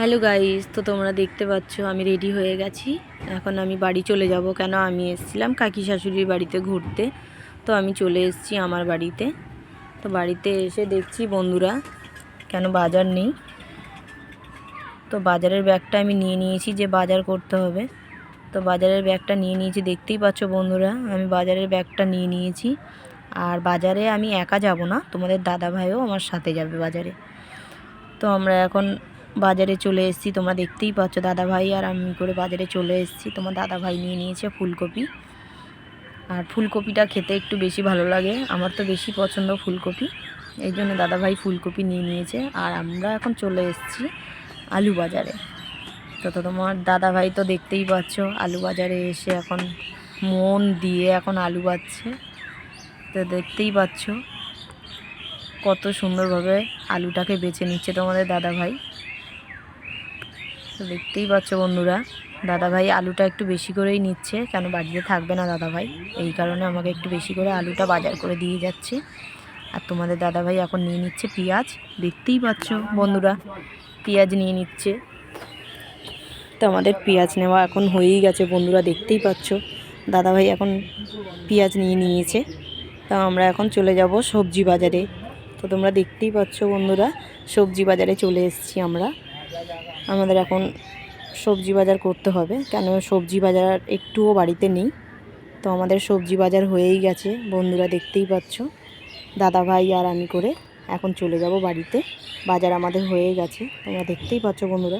Hello guys, তো তোমরা দেখতে পাচ্ছ আমি রেডি হয়ে গেছি। এখন আমি বাড়ি চলে যাব। কেন আমি এসেছিলাম কাকি শাশুড়ির বাড়িতে ঘুরতে, তো আমি চলে এসেছি আমার বাড়িতে। তো বাড়িতে এসে দেখছি বন্ধুরা কেন বাজার নেই। তো বাজারের ব্যাগটা আমি নিয়ে নিয়েছি, যে বাজার করতে হবে। তো বাজারের ব্যাগটা নিয়ে নিয়েছি, দেখতেই পাচ্ছ বন্ধুরা আমি বাজারের ব্যাগটা নিয়ে নিয়েছি। আর বাজারে আমি একা যাব না, তোমাদের দাদা ভাইও আমার সাথে যাবে বাজারে। তো আমরা এখন বাজারে চলে এসেছি, তোমরা দেখতেই পাচ্ছ দাদা ভাই আর আমি করে বাজারে চলে এসেছি। তোমার দাদা ভাই নিয়ে নিয়েছে ফুলকপি, আর ফুলকপিটা খেতে একটু বেশি ভালো লাগে, আমার তো বেশি পছন্দ ফুলকপি, এই জন্য দাদা ভাই ফুলকপি নিয়ে নিয়েছে। আর আমরা এখন চলে এসেছি আলু বাজারে। তো তোমার দাদা ভাই তো দেখতেই পাচ্ছ আলু বাজারে এসে এখন মন দিয়ে এখন আলু বাছছে। তো দেখতেই পাচ্ছ কত সুন্দরভাবে আলুটাকে বেছে নিচ্ছে তোমাদের দাদা ভাই। তো দেখতেই পাচ্ছ বন্ধুরা দাদা ভাই আলুটা একটু বেশি করেই নিচ্ছে, কেন বাড়িতে থাকবে না দাদা ভাই, এই কারণে আমাকে একটু বেশি করে আলুটা বাজার করে দিয়ে যাচ্ছে। আর তোমাদের দাদা ভাই এখন নিয়ে নিচ্ছে পেঁয়াজ, দেখতেই পাচ্ছ বন্ধুরা পেঁয়াজ নিয়ে নিচ্ছে। তো আমাদের পেঁয়াজ নেওয়া এখন হয়েই গেছে বন্ধুরা, দেখতেই পাচ্ছ দাদা ভাই এখন পেঁয়াজ নিয়ে নিয়েছে। তা আমরা এখন চলে যাব সবজি বাজারে। তো তোমরা দেখতেই পাচ্ছ বন্ধুরা সবজি বাজারে চলে এসেছি আমরা। আমাদের এখন সবজি বাজার করতে হবে, কেন সবজি বাজার একটুও বাড়িতে নেই। তো আমাদের সবজি বাজার হয়েই গেছে বন্ধুরা, দেখতেই পাচ্ছ দাদা ভাই আর আমি করে এখন চলে যাব বাড়িতে। বাজার আমাদের হয়ে গেছে, তোমরা দেখতেই পাচ্ছ বন্ধুরা।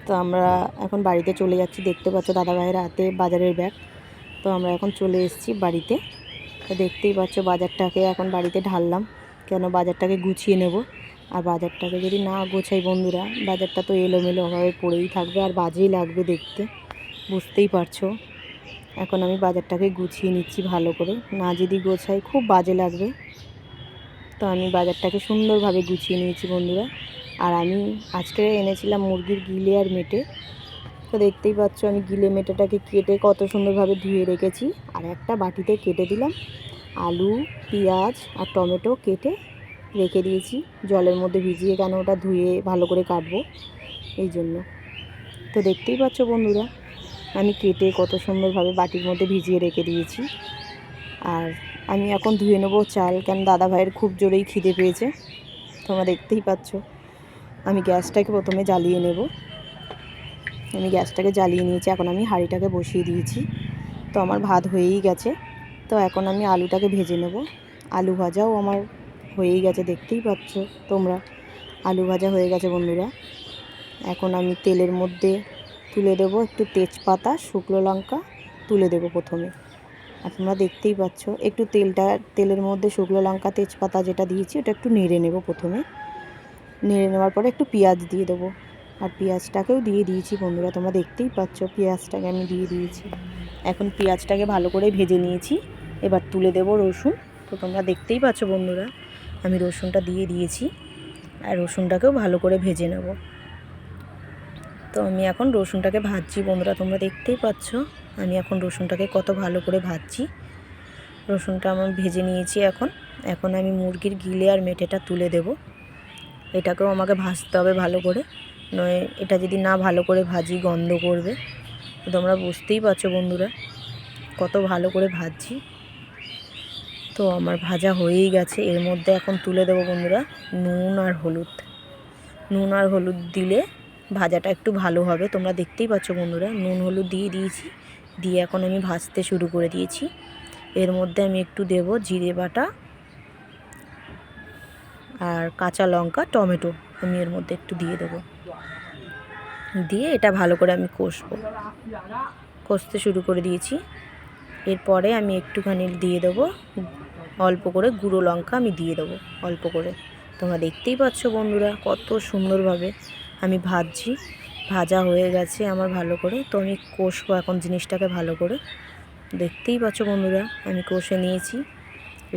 তো আমরা এখন বাড়িতে চলে যাচ্ছি, দেখতে পাচ্ছ দাদা ভাইয়ের হাতে বাজারের ব্যাগ। তো আমরা এখন চলে এসেছি বাড়িতে। তো দেখতেই পাচ্ছ বাজারটাকে এখন বাড়িতে ঢাললাম, কেন বাজারটাকে গুছিয়ে নেব। আর বাজারটাকে যদি না গোছাই বন্ধুরা বাজারটা তো এলোমেলোভাবে পড়েই থাকবে আর বাজেই লাগবে দেখতে, বুঝতেই পারছো। এখন আমি বাজারটাকে গুছিয়ে নিচ্ছি ভালো করে, না যদি গোছাই খুব বাজে লাগবে। তো আমি বাজারটাকে সুন্দরভাবে গুছিয়ে নিয়েছি বন্ধুরা। আর আমি আজকে এনেছিলাম মুরগির গিলে আর মেটে। তো দেখতেই পাচ্ছ আমি গিলে মেটেটাকে কেটে কত সুন্দরভাবে ধুয়ে রেখেছি, আর একটা বাটিতে কেটে দিলাম আলু পেঁয়াজ আর টমেটো কেটে রেখে দিয়েছি জলের মধ্যে ভিজিয়ে, কেন ওটা ধুয়ে ভালো করে কাটবো এই জন্য। তো দেখতেই পাচ্ছ বন্ধুরা আমি কেটে কত সুন্দরভাবে বাটির মধ্যে ভিজিয়ে রেখে দিয়েছি। আর আমি এখন ধুয়ে নেবো চাল, কেন দাদা ভাইয়ের খুব জোরেই খিদে পেয়েছে। তোমরা দেখতেই পাচ্ছ আমি গ্যাসটাকে প্রথমে জ্বালিয়ে নেব। আমি গ্যাসটাকে জ্বালিয়ে নিয়েছি, এখন আমি হাঁড়িটাকে বসিয়ে দিয়েছি। তো আমার ভাত হয়েই গেছে, তো এখন আমি আলুটাকে ভেজে নেব। আলু ভাজাও আমার হয়েই গেছে, দেখতেই পাচ্ছ তোমরা আলু ভাজা হয়ে গেছে বন্ধুরা। এখন আমি তেলের মধ্যে তুলে দেবো একটু তেজপাতা শুকনো লঙ্কা তুলে দেবো প্রথমে। আর তোমরা দেখতেই পাচ্ছ একটু তেলের মধ্যে শুকনো লঙ্কা তেজপাতা যেটা দিয়েছি ওটা একটু নেড়ে নেব প্রথমে। নেড়ে নেওয়ার পরে একটু পেঁয়াজ দিয়ে দেবো, আর পেঁয়াজটাকেও দিয়ে দিয়েছি বন্ধুরা, তোমরা দেখতেই পাচ্ছ পেঁয়াজটাকে আমি দিয়ে দিয়েছি। এখন পেঁয়াজটাকে ভালো করে ভেজে নিয়েছি, এবার তুলে দেব রসুন। তো তোমরা দেখতেই পাচ্ছ বন্ধুরা আমি রসুনটা দিয়ে দিয়েছি, আর রসুনটাকেও ভালো করে ভেজে নেব। তো আমি এখন রসুনটাকে ভাজছি বন্ধুরা, তোমরা দেখতেই পাচ্ছ আমি এখন রসুনটাকে কত ভালো করে ভাজছি। রসুনটা আমি ভেজে নিয়েছি। এখন আমি মুরগির গিলে আর মেটেটা তুলে দেব। এটাকেও আমাকে ভাজতে হবে ভালো করে, নয় এটা যদি না ভালো করে ভাজি গন্ধ করবে। তোমরা বুঝতেই পারছো বন্ধুরা কত ভালো করে ভাজছি। তো আমার ভাজা হয়েই গেছে, এর মধ্যে এখন তুলে দেবো বন্ধুরা নুন আর হলুদ দিলে ভাজাটা একটু ভালো হবে। তোমরা দেখতেই পাচ্ছ বন্ধুরা নুন হলুদ দিয়ে দিয়েছি, দিয়ে এখন আমি ভাজতে শুরু করে দিয়েছি। এর মধ্যে আমি একটু দেব জিরে বাটা আর কাঁচা লঙ্কা টমেটো আমি এর মধ্যে একটু দিয়ে দেবো, দিয়ে এটা ভালো করে আমি কষতে শুরু করে দিয়েছি। এরপরে আমি একটুখানি দিয়ে দেবো অল্প করে গুঁড়ো লঙ্কা, আমি দিয়ে দেবো অল্প করে। তোমরা দেখতেই পাচ্ছ বন্ধুরা কত সুন্দরভাবে আমি ভাজছি, ভাজা হয়ে গেছে আমার ভালো করে। তো আমি কষবো এখন জিনিসটাকে ভালো করে, দেখতেই পাচ্ছ বন্ধুরা আমি কষে নিয়েছি,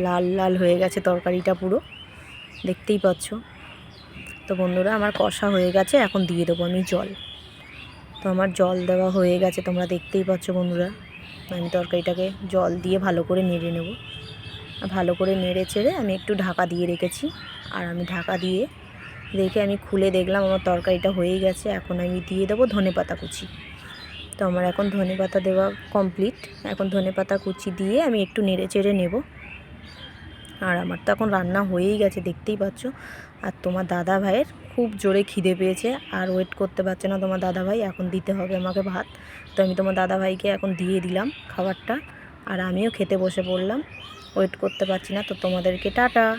লাল লাল হয়ে গেছে তরকারিটা পুরো, দেখতেই পাচ্ছ। তো বন্ধুরা আমার কষা হয়ে গেছে, এখন দিয়ে দেবো আমি জল। তো আমার জল দেওয়া হয়ে গেছে, তোমরা দেখতেই পাচ্ছ বন্ধুরা আমি তরকারিটাকে জল দিয়ে ভালো করে নেড়ে নেব। ভালো করে নেড়ে চেড়ে আমি একটু ঢাকা দিয়ে রেখেছি, আর আমি ঢাকা দিয়ে দেখে আমি খুলে দেখলাম আমার তরকারিটা হয়েই গেছে। এখন আমি দিয়ে দেবো ধনেপাতা কুচি। তো আমার এখন ধনেপাতা দেওয়া কমপ্লিট। এখন ধনেপাতা কুচি দিয়ে আমি একটু নেড়ে চেড়ে নেব। আর আমার তো এখন রান্না হয়েই গেছে, দেখতেই পাচ্ছ। আর তোমার দাদা ভাইয়ের খুব জোরে খিদে পেয়েছে, আর ওয়েট করতে পারছে না তোমার দাদা ভাই। এখন দিতে হবে আমাকে ভাত। তো আমি তোমার দাদা ভাইকে এখন দিয়ে দিলাম খাবারটা, আর আমিও খেতে বসে পড়লাম। ওয়েট করতে পারছি না। তো তোমাদেরকে টাটা।